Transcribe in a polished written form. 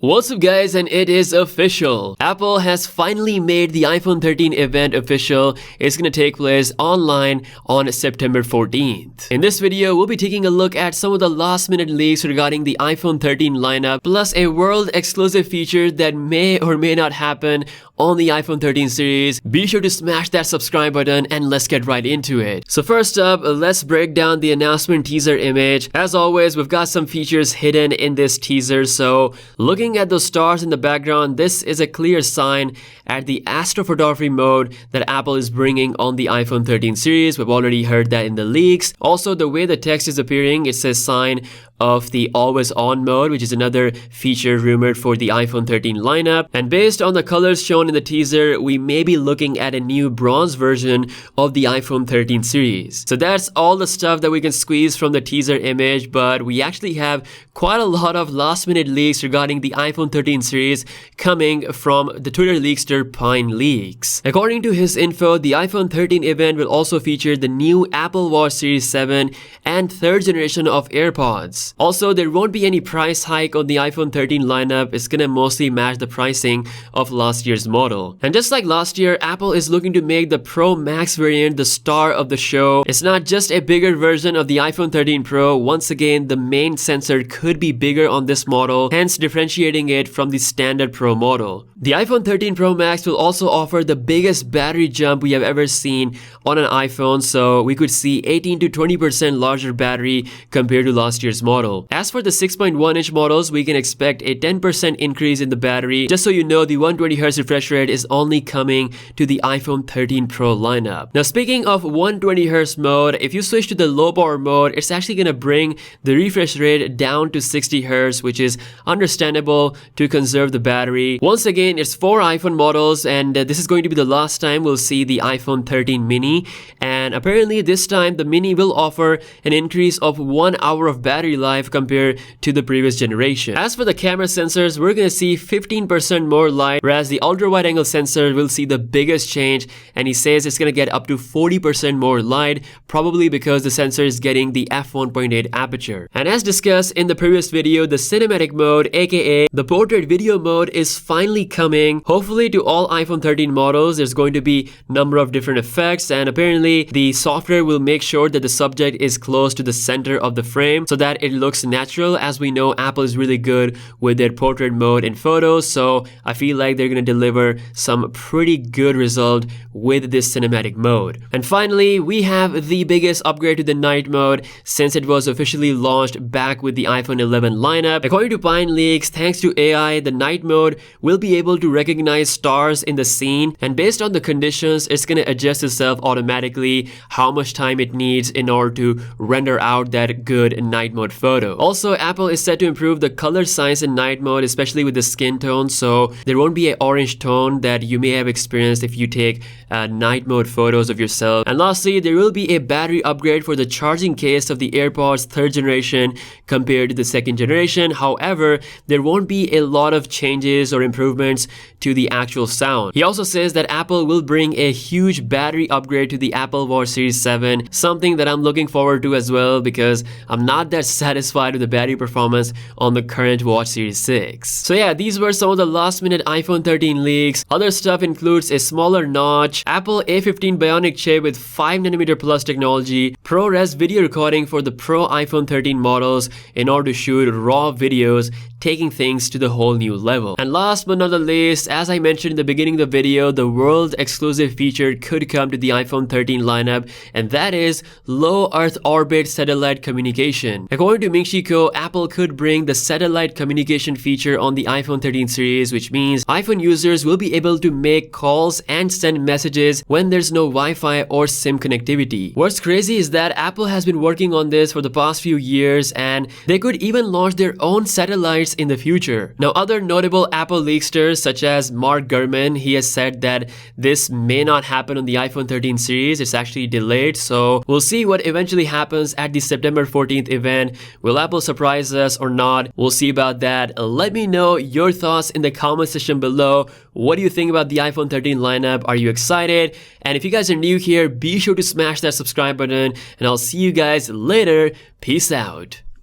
What's up guys, and it is official. Apple has finally made the iPhone 13 event official. It's gonna take place online on September 14th. In this video, we'll be taking a look at some of the last minute leaks regarding the iPhone 13 lineup, plus a world exclusive feature that may or may not happen on the iPhone 13 series. Be sure to smash that subscribe button and let's get right into it. So first up, let's break down the announcement teaser image. As always, we've got some features hidden in this teaser, so looking at those stars in the background, this is a clear sign at the Astrophotography Mode that Apple is bringing on the iPhone 13 series. We've already heard that in the leaks. Also, the way the text is appearing, it says sign of the always on mode, which is another feature rumored for the iPhone 13 lineup. And based on the colors shown in the teaser, we may be looking at a new bronze version of the iPhone 13 series. So that's all the stuff that we can squeeze from the teaser image, but we actually have quite a lot of last minute leaks regarding the iPhone 13 series coming from the Twitter leakster Pine Leaks. According to his info, the iPhone 13 event will also feature the new Apple Watch Series 7 and third generation of AirPods. Also, there won't be any price hike on the iPhone 13 lineup. It's gonna mostly match the pricing of last year's model. And just like last year, Apple is looking to make the Pro Max variant the star of the show. It's not just a bigger version of the iPhone 13 Pro. Once again, the main sensor could be bigger on this model, hence differentiating it from the standard Pro model. The iPhone 13 Pro Max will also offer the biggest battery jump we have ever seen on an iPhone, so we could see 18 to 20% larger battery compared to last year's model. As for the 6.1-inch models, we can expect a 10% increase in the battery. Just so you know, the 120Hz refresh rate is only coming to the iPhone 13 Pro lineup. Now, speaking of 120Hz mode, if you switch to the low power mode, it's actually gonna bring the refresh rate down to 60Hz, which is understandable to conserve the battery. Once again, it's 4 iPhone models, and this is going to be the last time we'll see the iPhone 13 mini, and apparently this time the mini will offer an increase of 1 hour of battery life compared to the previous generation. As for the camera sensors, we're gonna see 15% more light, whereas the ultra wide angle sensor will see the biggest change, and he says it's gonna get up to 40% more light, probably because the sensor is getting the f1.8 aperture. And as discussed in the previous video, the cinematic mode, aka the portrait video mode, is finally coming. Hopefully to all iPhone 13 models. There's going to be a number of different effects, and apparently the software will make sure that the subject is close to the center of the frame so that it looks natural. As we know, Apple is really good with their portrait mode in photos, so I feel like they're going to deliver some pretty good result with this cinematic mode. And finally, we have the biggest upgrade to the night mode since it was officially launched back with the iPhone 11 lineup. According to Pine Leaks, thanks to AI, the night mode will be able to recognize stars in the scene, and based on the conditions, it's going to adjust itself automatically how much time it needs in order to render out that good night mode photo. Also, Apple is set to improve the color science in night mode, especially with the skin tone, so there won't be an orange tone that you may have experienced if you take night mode photos of yourself. And lastly, there will be a battery upgrade for the charging case of the AirPods 3rd generation compared to the 2nd generation. However, there won't be a lot of changes or improvements to the actual sound. He also says that Apple will bring a huge battery upgrade to the Apple Watch Series 7, something that I'm looking forward to as well because I'm not that satisfied with the battery performance on the current Watch Series 6. So yeah, these were some of the last minute iPhone 13 leaks. Other stuff includes a smaller notch, Apple A15 Bionic chip with 5nm plus technology, ProRes video recording for the Pro iPhone 13 models in order to shoot raw videos, taking things to the whole new level. And last but not the least, as I mentioned in the beginning of the video, the world exclusive feature could come to the iPhone 13 lineup, and that is low Earth orbit satellite communication. According to Ming-Chi Kuo, Apple could bring the satellite communication feature on the iPhone 13 series, which means iPhone users will be able to make calls and send messages when there's no Wi-Fi or SIM connectivity. What's crazy is that Apple has been working on this for the past few years, and they could even launch their own satellites in the future. Now, other notable Apple leaksters such as Mark Gurman, he has said that this may not happen on the iPhone 13 series. It's actually delayed, so we'll see what eventually happens at the September 14th event. Will Apple surprise us or not? We'll see about that. Let me know your thoughts in the comment section below. What do you think about the iPhone 13 lineup? Are you excited? And if you guys are new here, be sure to smash that subscribe button, and I'll see you guys later. Peace out.